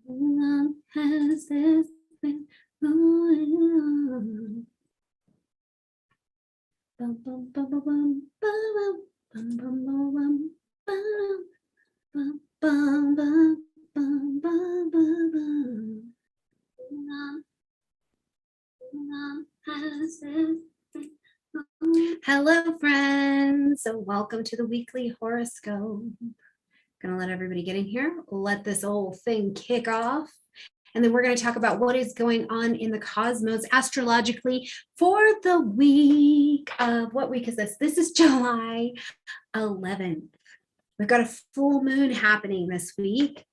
long has this been going on? Bum, bum, bum, bum, bum, bum, bum, bum, bum, bum, bum, bum, bum, bum, bum, bum. Long has this been going on? Hello, friends. So welcome to the weekly horoscope. Gonna let everybody get in here, let this old thing kick off. And then we're going to talk about what is going on in the cosmos astrologically for the week of, what week is this? This is July 11th. We've got a full moon happening this week.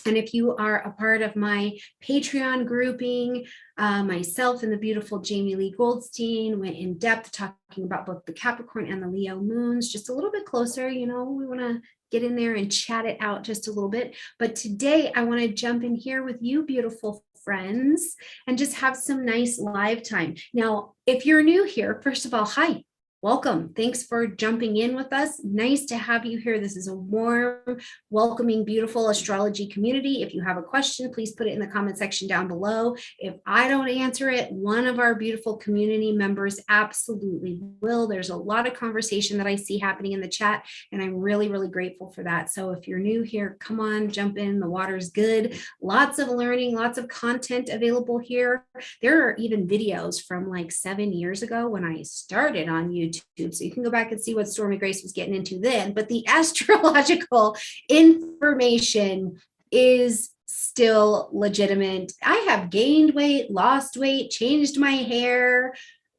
And if you are a part of my Patreon grouping, myself and the beautiful Jamie Lee Goldstein went in depth talking about both the Capricorn and the Leo moons, just a little bit closer. You know, we want to get in there and chat it out just a little bit. But today I want to jump in here with you, beautiful friends, and just have some nice live time. Now, if you're new here, first of all, hi. Welcome. Thanks for jumping in with us. Nice to have you here. This is a warm, welcoming, beautiful astrology community. If you have a question, please put it in the comment section down below. If I don't answer it, one of our beautiful community members absolutely will. There's a lot of conversation that I see happening in the chat, and I'm really, really grateful for that. So if you're new here, come on, jump in. The water's good. Lots of learning, lots of content available here. There are even videos from like 7 years ago when I started on YouTube. So you can go back and see what Stormy Grace was getting into then. But the astrological information is still legitimate. I have gained weight, lost weight, changed my hair,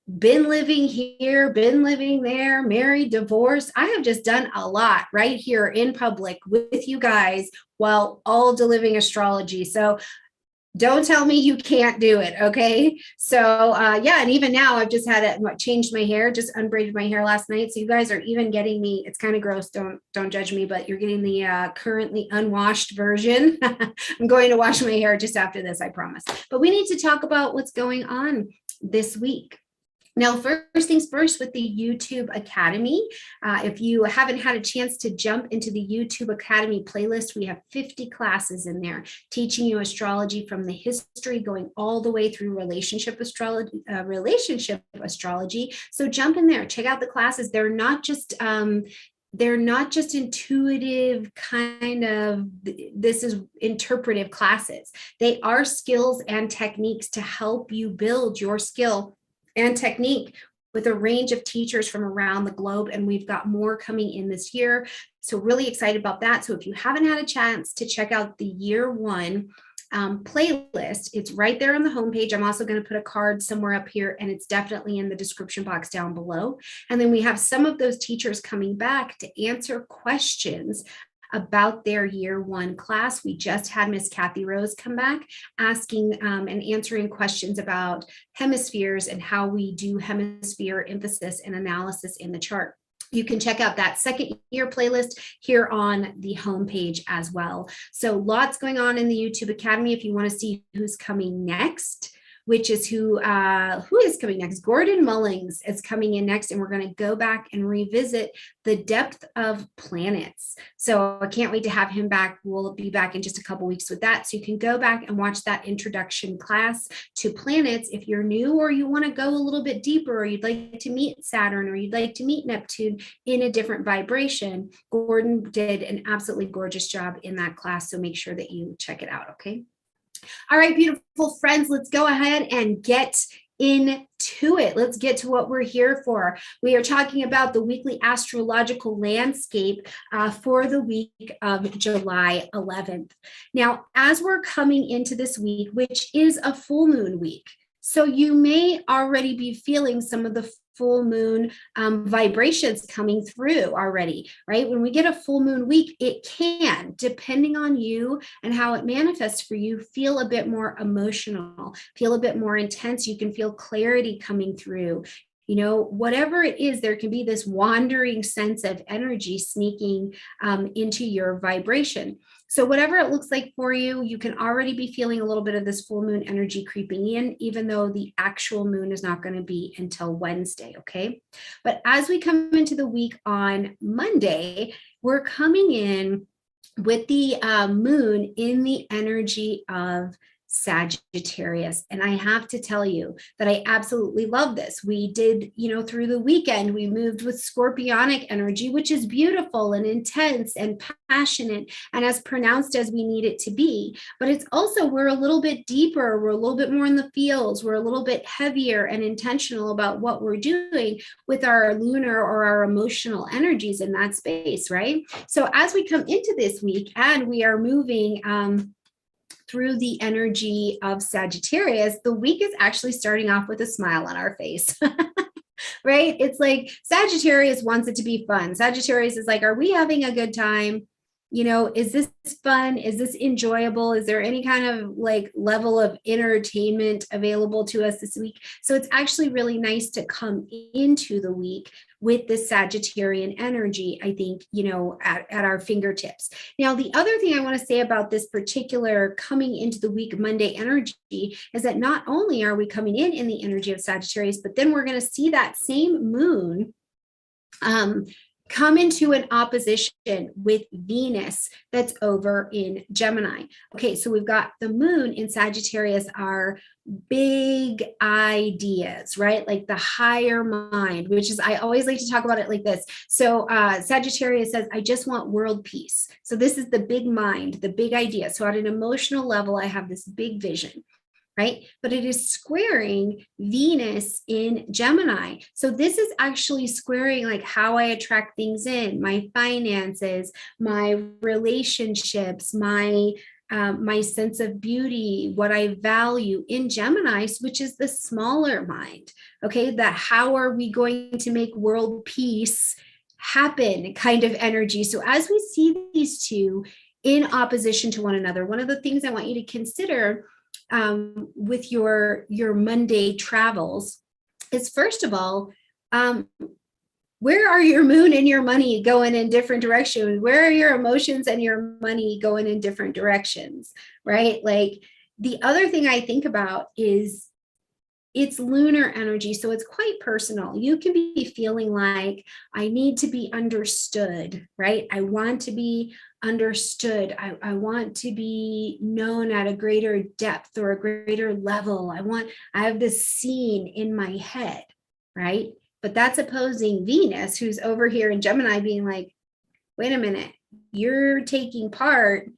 been living here, been living there, married, divorced. I have just done a lot right here in public with you guys while all delivering astrology. So don't tell me you can't do it. Okay. So yeah. And even now I've just had it changed my hair, just unbraided my hair last night. So you guys are even getting me. It's kind of gross. Don't judge me, but you're getting the currently unwashed version. I'm going to wash my hair just after this, I promise. But we need to talk about what's going on this week. Now, first things first with the YouTube Academy. If you haven't had a chance to jump into the YouTube Academy playlist, we have 50 classes in there teaching you astrology from the history going all the way through relationship astrology. So jump in there, check out the classes. They're not just intuitive kind of, this is interpretive classes. They are skills and techniques to help you build your skill and technique with a range of teachers from around the globe. And we've got more coming in this year. So really excited about that. So if you haven't had a chance to check out the year one playlist, it's right there on the homepage. I'm also going to put a card somewhere up here, and it's definitely in the description box down below. And then we have some of those teachers coming back to answer questions about their year one class. We just had Miss Kathy Rose come back asking and answering questions about hemispheres and how we do hemisphere emphasis and analysis in the chart. You can check out that second year playlist here on the homepage as well. So lots going on in the YouTube Academy. If you want to see who's coming next, which is who is coming next. Gordon Mullings is coming in next, and we're going to go back and revisit the depth of planets. So I can't wait to have him back. We'll be back in just a couple weeks with that. So you can go back and watch that introduction class to planets if you're new, or you want to go a little bit deeper, or you'd like to meet Saturn, or you'd like to meet Neptune in a different vibration. Gordon did an absolutely gorgeous job in that class. So make sure that you check it out. Okay. All right, beautiful friends, let's go ahead and get into it. Let's get to what we're here for. We are talking about the weekly astrological landscape for the week of July 11th. Now, as we're coming into this week, which is a full moon week, so you may already be feeling some of the full moon vibrations coming through already, right? When we get a full moon week, it can, depending on you and how it manifests for you, feel a bit more emotional, feel a bit more intense. You can feel clarity coming through. You know, whatever it is, there can be this wandering sense of energy sneaking into your vibration. So whatever it looks like for you, you can already be feeling a little bit of this full moon energy creeping in, even though the actual moon is not going to be until Wednesday, okay? But as we come into the week on Monday, we're coming in with the moon in the energy of Sagittarius. And I have to tell you that I absolutely love this. We did, through the weekend, we moved with scorpionic energy, which is beautiful and intense and passionate and as pronounced as we need it to be. But it's also, we're a little bit deeper. We're a little bit more in the feels. We're a little bit heavier and intentional about what we're doing with our lunar or our emotional energies in that space, right? So as we come into this week and we are moving, through the energy of Sagittarius, the week is actually starting off with a smile on our face. Right? It's like Sagittarius wants it to be fun. Sagittarius is like, are we having a good time? Is this fun? Is this enjoyable? Is there any kind of like level of entertainment available to us this week? So it's actually really nice to come into the week with this Sagittarian energy, I think, at our fingertips. Now, the other thing I want to say about this particular coming into the week Monday energy is that not only are we coming in the energy of Sagittarius, but then we're going to see that same moon come into an opposition with Venus that's over in Gemini. Okay, so we've got the moon in Sagittarius, our big ideas, right? Like the higher mind, which is, I always like to talk about it like this. So Sagittarius says, I just want world peace. So this is the big mind, the big idea. So at an emotional level, I have this big vision. Right? But it is squaring Venus in Gemini. So this is actually squaring like how I attract things in, my finances, my relationships, my sense of beauty, what I value in Gemini, which is the smaller mind. Okay, that how are we going to make world peace happen kind of energy. So as we see these two in opposition to one another, one of the things I want you to consider with your Monday travels is, first of all, where are your moon and your money going in different directions? Where are your emotions and your money going in different directions, right? Like the other thing I think about is it's lunar energy, so it's quite personal. You can be feeling like, I need to be understood, right? I want to be understood. I want to be known at a greater depth or a greater level. I have this scene in my head, right? But that's opposing Venus, who's over here in Gemini being like, wait a minute, you're taking part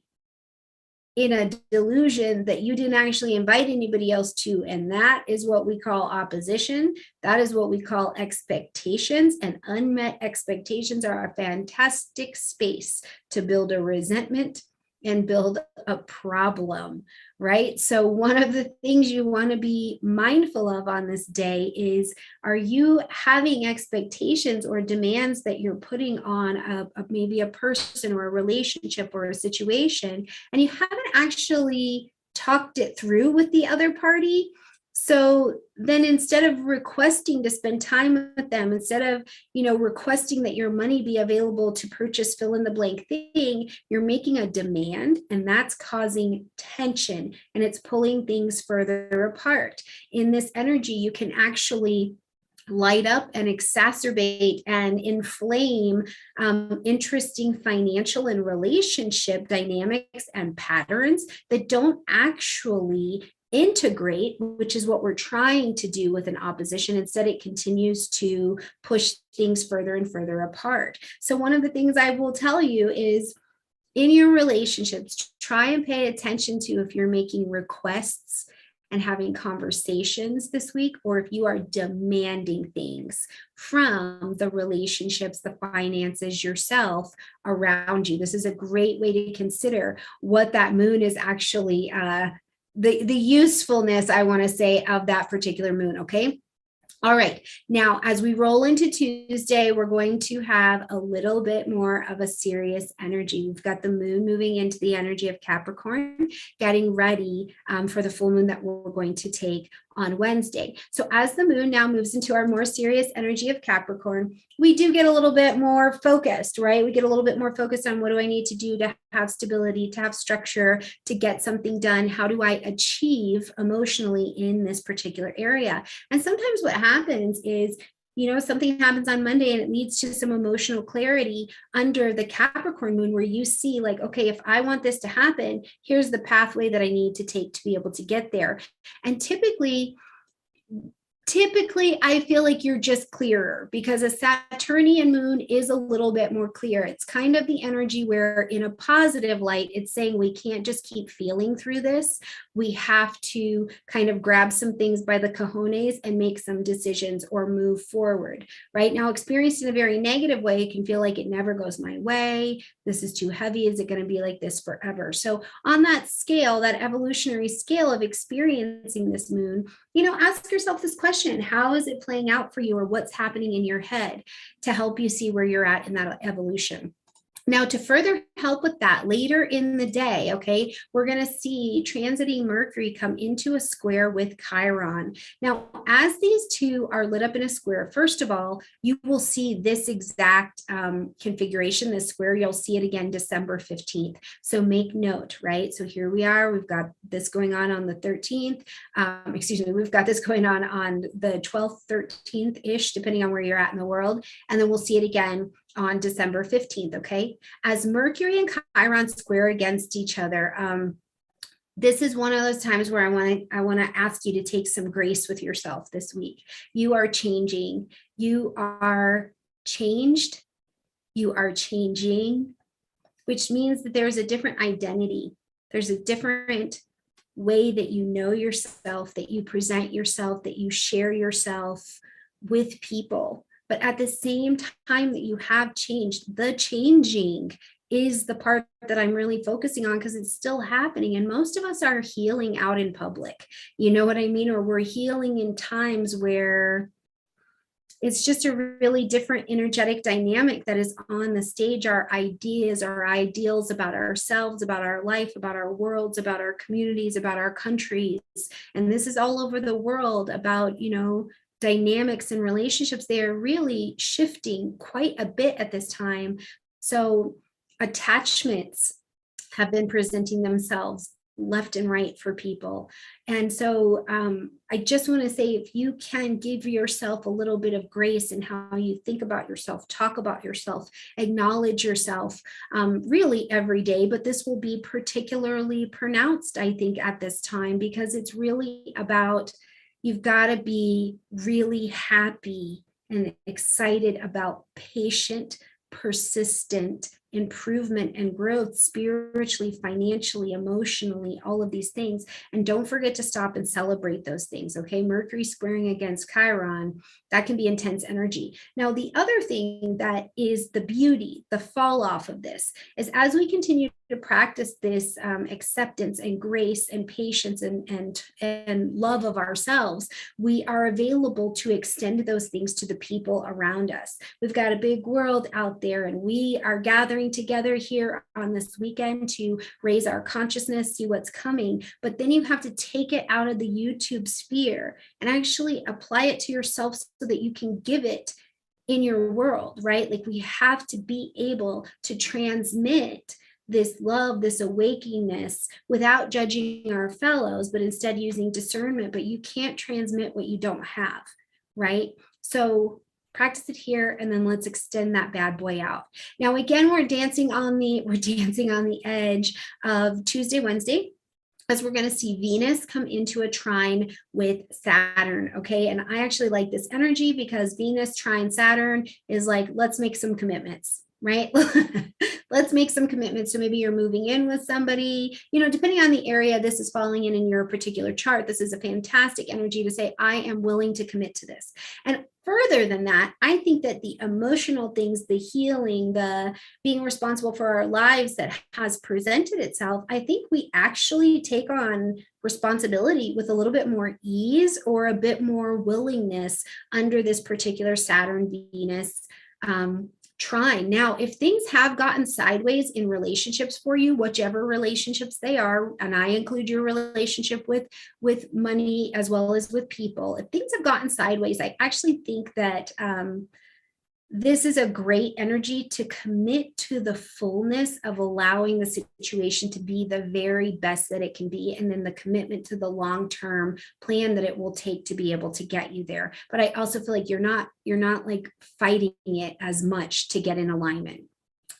in a delusion that you didn't actually invite anybody else to. And that is what we call opposition. That is what we call expectations. And unmet expectations are a fantastic space to build a resentment and build a problem, right? So one of the things you want to be mindful of on this day is, are you having expectations or demands that you're putting on maybe a person or a relationship or a situation, and you haven't actually talked it through with the other party? So then instead of requesting to spend time with them, instead of, requesting that your money be available to purchase fill in the blank thing, you're making a demand, and that's causing tension and it's pulling things further apart. In this energy, you can actually light up and exacerbate and inflame interesting financial and relationship dynamics and patterns that don't actually integrate, which is what we're trying to do with an opposition. Instead, it continues to push things further and further apart. So one of the things I will tell you is, in your relationships, try and pay attention to if you're making requests and having conversations this week, or if you are demanding things from the relationships, the finances, yourself around you. This is a great way to consider what that moon is actually, the usefulness, I want to say, of that particular moon. Okay. All right. Now, as we roll into Tuesday, we're going to have a little bit more of a serious energy. We've got the moon moving into the energy of Capricorn, getting ready for the full moon that we're going to take on Wednesday. So as the moon now moves into our more serious energy of Capricorn, we do get a little bit more focused, right? We get a little bit more focused on, what do I need to do to have stability, to have structure, to get something done? How do I achieve emotionally in this particular area? And sometimes what happens is, something happens on Monday and it leads to some emotional clarity under the Capricorn moon, where you see like, okay, if I want this to happen, here's the pathway that I need to take to be able to get there. And typically I feel like you're just clearer, because a Saturnian moon is a little bit more clear. It's kind of the energy where, in a positive light, it's saying we can't just keep feeling through this. We have to kind of grab some things by the cojones and make some decisions or move forward. Right now, experienced in a very negative way, it can feel like it never goes my way. This is too heavy. Is it going to be like this forever? So on that scale, that evolutionary scale of experiencing this moon, ask yourself this question: how is it playing out for you, or what's happening in your head, to help you see where you're at in that evolution? Now, to further help with that, later in the day, okay, we're going to see transiting Mercury come into a square with Chiron. Now, as these two are lit up in a square, first of all, you will see this exact configuration, this square. You'll see it again December 15th. So make note, right? So here we are. We've got this going on the 13th. We've got this going on the 12th, 13th-ish, depending on where you're at in the world. And then we'll see it again on December 15th, okay? As Mercury and Chiron square against each other, this is one of those times where I want to ask you to take some grace with yourself this week. You are changing. You are changed. You are changing, which means that there's a different identity. There's a different way that you know yourself, that you present yourself, that you share yourself with people. But at the same time that you have changed, the changing is the part that I'm really focusing on, because it's still happening. And most of us are healing out in public. You know what I mean? Or we're healing in times where it's just a really different energetic dynamic that is on the stage. Our ideas, our ideals about ourselves, about our life, about our worlds, about our communities, about our countries. And this is all over the world about, dynamics and relationships. They are really shifting quite a bit at this time. So attachments have been presenting themselves left and right for people. And so I just want to say, if you can give yourself a little bit of grace in how you think about yourself, talk about yourself, acknowledge yourself, really every day, but this will be particularly pronounced, I think, at this time, because it's really about, you've got to be really happy and excited about patient, persistent improvement and growth, spiritually, financially, emotionally, all of these things. And don't forget to stop and celebrate those things. Okay. Mercury squaring against Chiron, that can be intense energy. Now, the other thing that is the beauty, the fall off of this, is as we continue to practice this acceptance and grace and patience and love of ourselves, we are available to extend those things to the people around us. We've got a big world out there, and we are gathering together here on this weekend to raise our consciousness, see what's coming. But then you have to take it out of the YouTube sphere and actually apply it to yourself so that you can give it in your world, right? Like, we have to be able to transmit this love, this awakeness, without judging our fellows, but instead using discernment. But you can't transmit what you don't have, right? So practice it here, and then let's extend that bad boy out. Now, again, we're dancing on the edge of Tuesday, Wednesday, as we're going to see Venus come into a trine with Saturn. Okay. And I actually like this energy, because Venus trine Saturn is like, let's make some commitments, right? Let's make some commitments. So maybe you're moving in with somebody, depending on the area this is falling in your particular chart. This is a fantastic energy to say, I am willing to commit to this. And further than that, I think that the emotional things, the healing, the being responsible for our lives that has presented itself, I think we actually take on responsibility with a little bit more ease, or a bit more willingness, under this particular Saturn Venus trine. Now, if things have gotten sideways in relationships for you, whichever relationships they are, and I include your relationship with money as well as with people, if things have gotten sideways, I actually think that this is a great energy to commit to the fullness of allowing the situation to be the very best that it can be, and then the commitment to the long-term plan that it will take to be able to get you there. But I also feel like you're not like fighting it as much to get in alignment.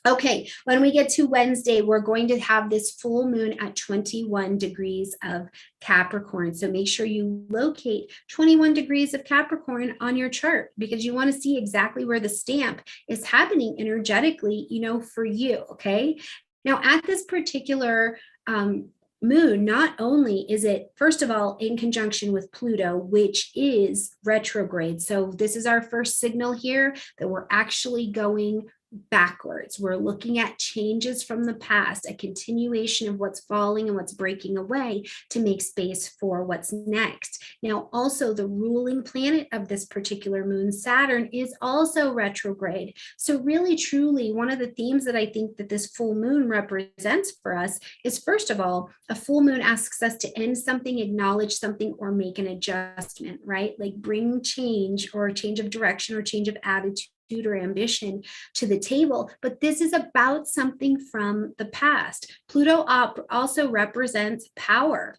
Okay, when we get to Wednesday, we're going to have this full moon at 21 degrees of Capricorn. So make sure you locate 21 degrees of Capricorn on your chart, because you want to see exactly where the stamp is happening energetically, for you. Okay. Now, at this particular moon, not only is it, first of all, in conjunction with Pluto, which is retrograde. So this is our first signal here that we're actually going backwards. We're looking at changes from the past, a continuation of what's falling and what's breaking away to make space for what's next. Now, also the ruling planet of this particular moon, Saturn, is also retrograde. So really, truly, one of the themes that I think that this full moon represents for us is, first of all, a full moon asks us to end something, acknowledge something, or make an adjustment, right? Like bring change or change of direction or change of attitude or ambition to the table. But this is about something from the past. Pluto also represents power,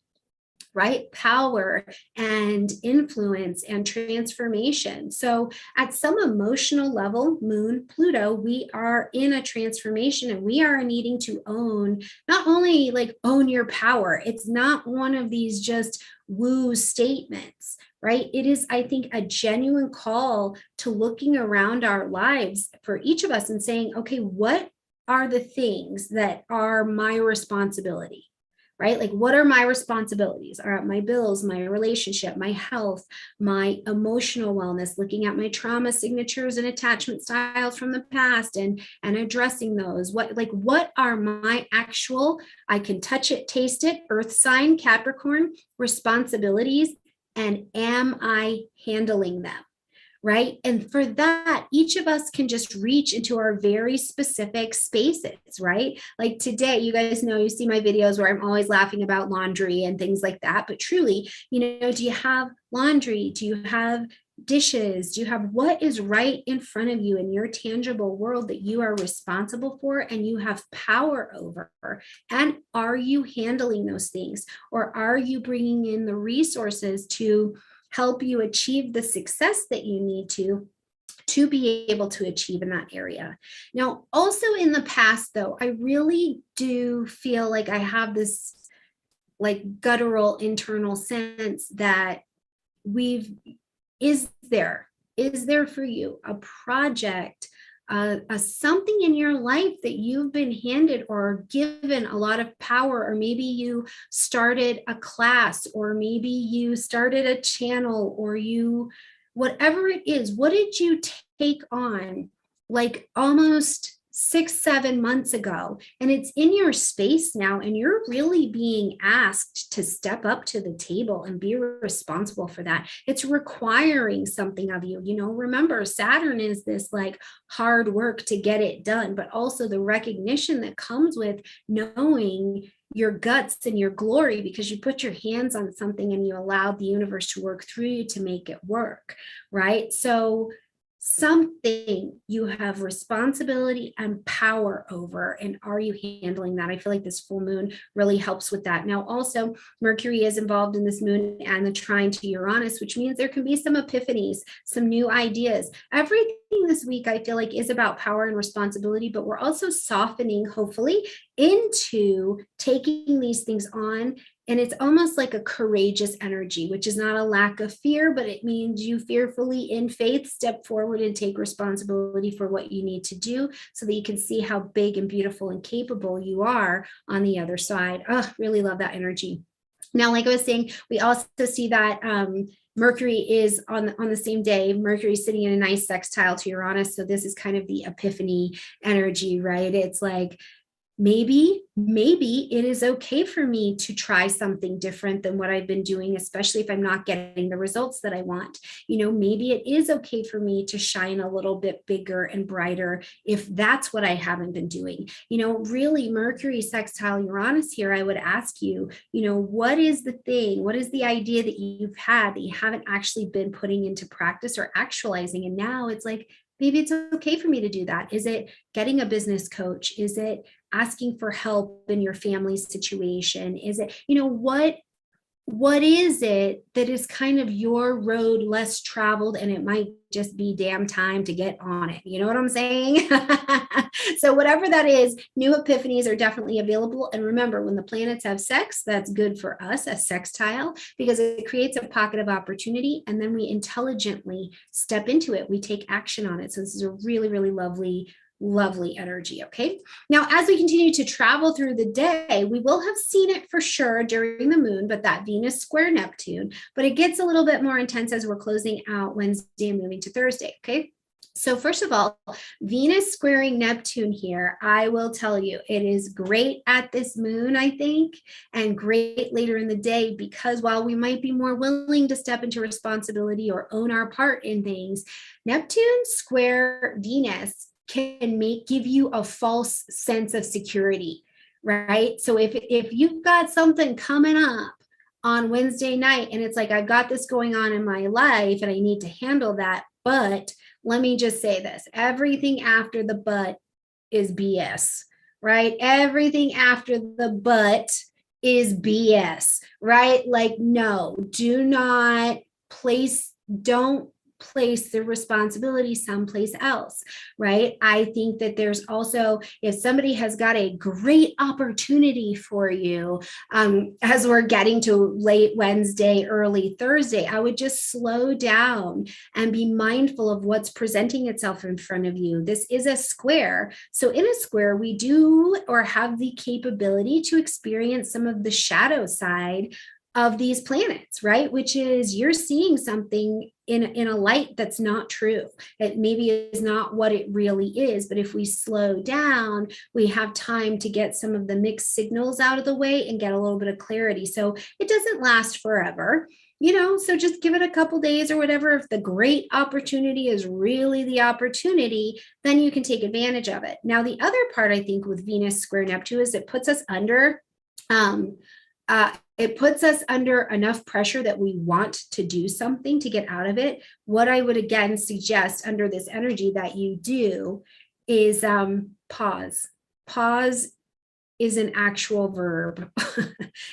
right? Power and influence and transformation. So at some emotional level, Moon, Pluto, we are in a transformation, and we are needing to own, not only like own your power. It's not one of these just woo statements, right? It is, I think, a genuine call to looking around our lives for each of us and saying, okay, what are the things that are my responsibility? Right? Like, what are my responsibilities? Are my bills, my relationship, my health, my emotional wellness, looking at my trauma signatures and attachment styles from the past and addressing those. What are my actual, I can touch it, taste it, earth sign, Capricorn, responsibilities, and am I handling them? Right? And for that, each of us can just reach into our very specific spaces, right? Like today, you guys know, you see my videos where I'm always laughing about laundry and things like that. But truly, do you have laundry? Do you have dishes? Do you have what is right in front of you in your tangible world that you are responsible for and you have power over? And are you handling those things? Or are you bringing in the resources to help you achieve the success that you need to be able to achieve in that area? Now, also in the past, though, I really do feel like I have this like guttural internal sense that is there for you a project, something in your life that you've been handed or given a lot of power, or maybe you started a class, or maybe you started a channel, or whatever it is, what did you take on like almost 6-7 months ago, and it's in your space now, and you're really being asked to step up to the table and be responsible for that. It's requiring something of you. Remember, Saturn is this like hard work to get it done, but also the recognition that comes with knowing your guts and your glory, because you put your hands on something and you allowed the universe to work through you to make it work, right? So something you have responsibility and power over, and are you handling that? I feel like this full moon really helps with that. Now, also, Mercury is involved in this moon and the trine to Uranus, which means there can be some epiphanies, some new ideas. Everything this week, I feel like, is about power and responsibility, but we're also softening, hopefully, into taking these things on. And it's almost like a courageous energy, which is not a lack of fear, but it means you fearfully, in faith, step forward and take responsibility for what you need to do so that you can see how big and beautiful and capable you are on the other side. Oh, really love that energy. Now, like I was saying, we also see that Mercury is on the same day. Mercury is sitting in a nice sextile to Uranus. So this is kind of the epiphany energy, right? It's like, maybe it is okay for me to try something different than what I've been doing, especially if I'm not getting the results that I want. Maybe it is okay for me to shine a little bit bigger and brighter if that's what I haven't been doing. Really, Mercury sextile Uranus here, I would ask you, what is the thing? What is the idea that you've had that you haven't actually been putting into practice or actualizing? And now it's like, Maybe it's okay for me to do that. Is it getting a business coach? Is it asking for help in your family situation? Is it, what is it that is kind of your road less traveled, and it might just be damn time to get on it? You know what I'm saying? So whatever that is, new epiphanies are definitely available. And remember, when the planets have sex, that's good for us, a sextile, because it creates a pocket of opportunity, and then we intelligently step into it. We take action on it. So this is a really, really lovely energy. Okay. Now, as we continue to travel through the day, we will have seen it for sure during the moon, but that Venus square Neptune, but it gets a little bit more intense as we're closing out Wednesday and moving to Thursday. Okay. So first of all, Venus squaring Neptune here, I will tell you, it is great at this moon, I think, and great later in the day, because while we might be more willing to step into responsibility or own our part in things, Neptune square Venus can give you a false sense of security, right? So if you've got something coming up on Wednesday night and it's like, I've got this going on in my life and I need to handle that, but let me just say this, everything after the but is BS, right? Everything after the but is BS, right? Like, no, don't place the responsibility someplace else, right? I think that there's also, if somebody has got a great opportunity for you, as we're getting to late Wednesday, early Thursday, I would just slow down and be mindful of what's presenting itself in front of you. This is a square. So in a square, we do or have the capability to experience some of the shadow side of these planets, right? Which is you're seeing something in a light that's not true. It maybe is not what it really is, but if we slow down, we have time to get some of the mixed signals out of the way and get a little bit of clarity. So it doesn't last forever, so just give it a couple days or whatever. If the great opportunity is really the opportunity, then you can take advantage of it. Now, the other part, I think, with Venus square Neptune is it puts us under enough pressure that we want to do something to get out of it. What I would again suggest under this energy that you do is pause. Pause is an actual verb.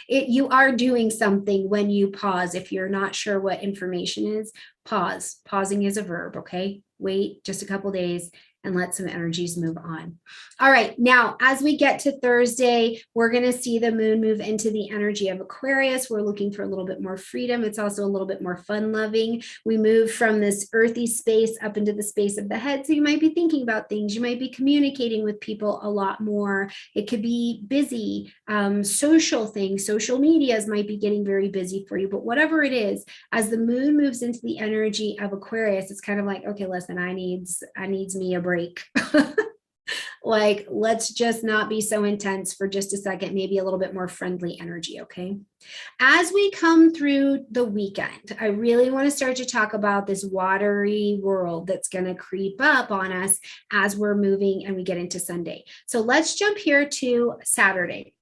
You are doing something when you pause. If you're not sure what information is, pause. Pausing is a verb, okay? Wait just a couple days and let some energies move on. All right, now as we get to Thursday, we're going to see the moon move into the energy of Aquarius. We're looking for a little bit more freedom. It's also a little bit more fun-loving. We move from this earthy space up into the space of the head. So you might be thinking about things. You might be communicating with people a lot more. It could be busy, social things. Social medias might be getting very busy for you, but whatever it is, as the moon moves into the energy of Aquarius, it's kind of like, okay, listen, I needs me a break. Like, let's just not be so intense for just a second, maybe a little bit more friendly energy. Okay. As we come through the weekend, I really want to start to talk about this watery world that's going to creep up on us as we're moving and we get into Sunday. So let's jump here to Saturday.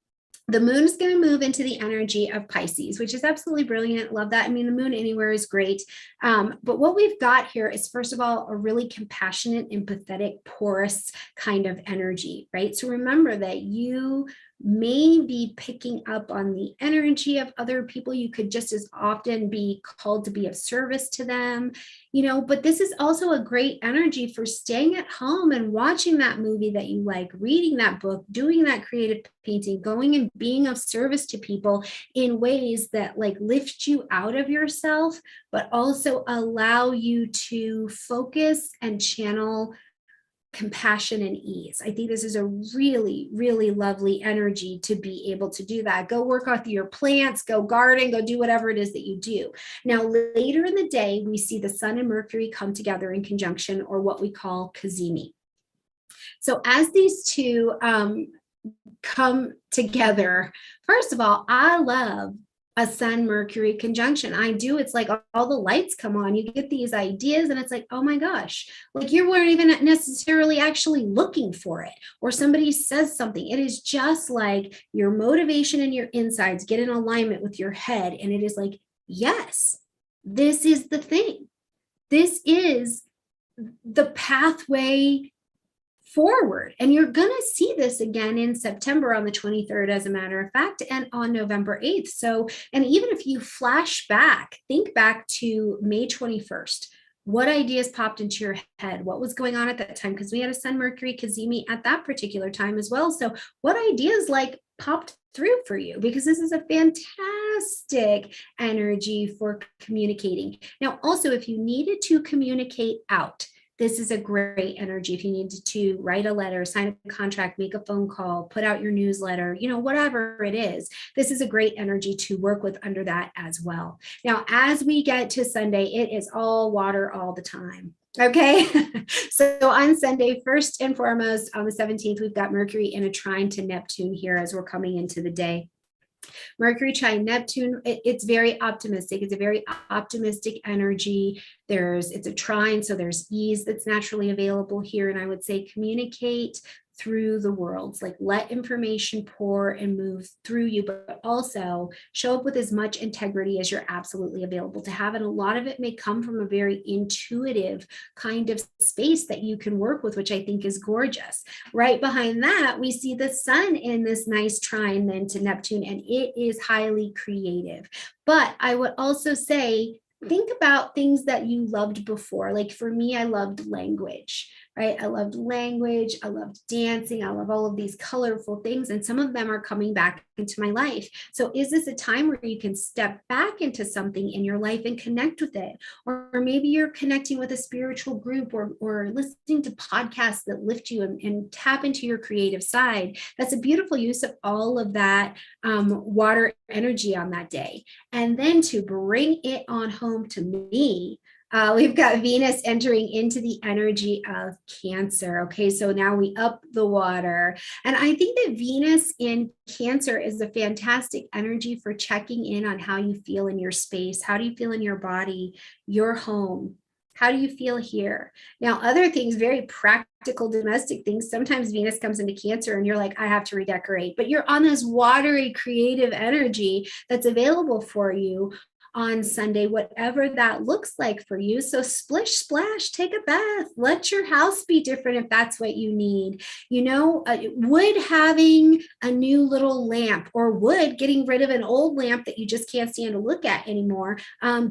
The moon is going to move into the energy of Pisces, which is absolutely brilliant. Love that. I mean, the moon anywhere is great. But what we've got here is, first of all, a really compassionate, empathetic, porous kind of energy, right? So remember that you may be picking up on the energy of other people. You could just as often be called to be of service to them, but this is also a great energy for staying at home and watching that movie that you like, reading that book, doing that creative painting, going and being of service to people in ways that like lift you out of yourself, but also allow you to focus and channel compassion and ease. I think this is a really, really lovely energy to be able to do that. Go work with your plants, go garden, go do whatever it is that you do. Now, later in the day, we see the Sun and Mercury come together in conjunction, or what we call cazimi. So as these two come together, first of all, I love a Sun-Mercury conjunction. I do. It's like all the lights come on. You get these ideas and it's like, oh my gosh, like you weren't even necessarily actually looking for it, or somebody says something. It is just like your motivation and your insides get in alignment with your head. And it is like, yes, this is the thing. This is the pathway forward. And you're going to see this again in September on the 23rd, as a matter of fact, and on November 8th. So, and even if you flash back, think back to May 21st. What ideas popped into your head? What was going on at that time? Because we had a Sun-Mercury cazimi at that particular time as well. So what ideas like popped through for you? Because this is a fantastic energy for communicating. Now, also, if you needed to communicate out, this is a great energy. If you needed to write a letter, sign a contract, make a phone call, put out your newsletter, you know, whatever it is, this is a great energy to work with under that as well. Now, as we get to Sunday, it is all water all the time. Okay, so on Sunday, first and foremost, on the 17th, we've got Mercury in a trine to Neptune here as we're coming into the day. Mercury trine Neptune, it's very optimistic. It's a very optimistic energy. It's a trine, so there's ease that's naturally available here. And I would say communicate through the worlds, like let information pour and move through you, but also show up with as much integrity as you're absolutely available to have. And a lot of it may come from a very intuitive kind of space that you can work with, which I think is gorgeous. Right behind that, we see the sun in this nice trine then to Neptune, and it is highly creative. But I would also say, think about things that you loved before. Like for me, I loved language, right? I loved language. I loved dancing. I love all of these colorful things. And some of them are coming back into my life. So is this a time where you can step back into something in your life and connect with it? Or maybe you're connecting with a spiritual group or listening to podcasts that lift you and tap into your creative side. That's a beautiful use of all of that water energy on that day. And then to bring it on home to me, we've got Venus entering into the energy of Cancer. Okay, so now we up the water. And I think that Venus in Cancer is a fantastic energy for checking in on how you feel in your space. How do you feel in your body, your home? How do you feel here? Now, other things, very practical domestic things. Sometimes Venus comes into Cancer and you're like, I have to redecorate, but you're on this watery creative energy that's available for you on Sunday, whatever that looks like for you. So splish splash, take a bath, let your house be different if that's what you need. You know, would having a new little lamp, or would getting rid of an old lamp that you just can't stand to look at anymore,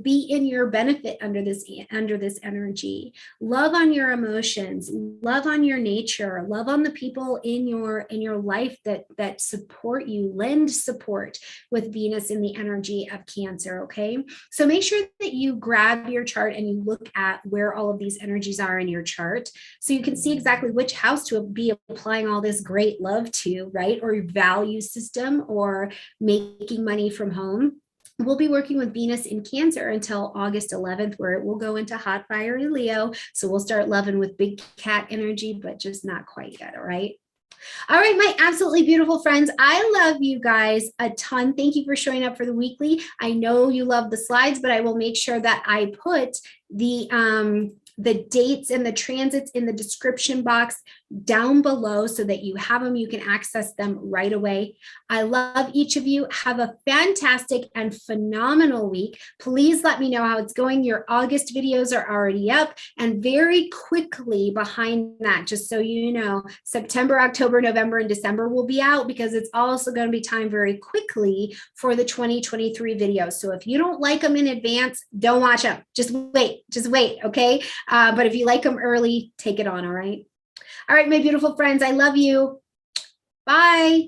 be in your benefit under this energy. Love on your emotions, love on your nature, love on the people in your life that support you, lend support with Venus in the energy of Cancer. Okay, so make sure that you grab your chart and you look at where all of these energies are in your chart, so you can see exactly which house to be applying all this great love to, right? Or your value system, or making money from home. We'll be working with Venus in Cancer until August 11th, where it will go into hot fiery Leo. So we'll start loving with big cat energy, but just not quite yet. All right. All right, my absolutely beautiful friends, I love you guys a ton. Thank you for showing up for the weekly. I know you love the slides, but I will make sure that I put the dates and the transits in the description box down below so that you have them, you can access them right away. I love each of you. Have a fantastic and phenomenal week. Please let me know how it's going. Your August videos are already up, and very quickly behind that, just so you know, September, October, November, and December will be out, because it's also going to be time very quickly for the 2023 videos. So if you don't like them in advance, don't watch them. Just wait, okay? But if you like them early, take it on, all right? All right, my beautiful friends, I love you. Bye.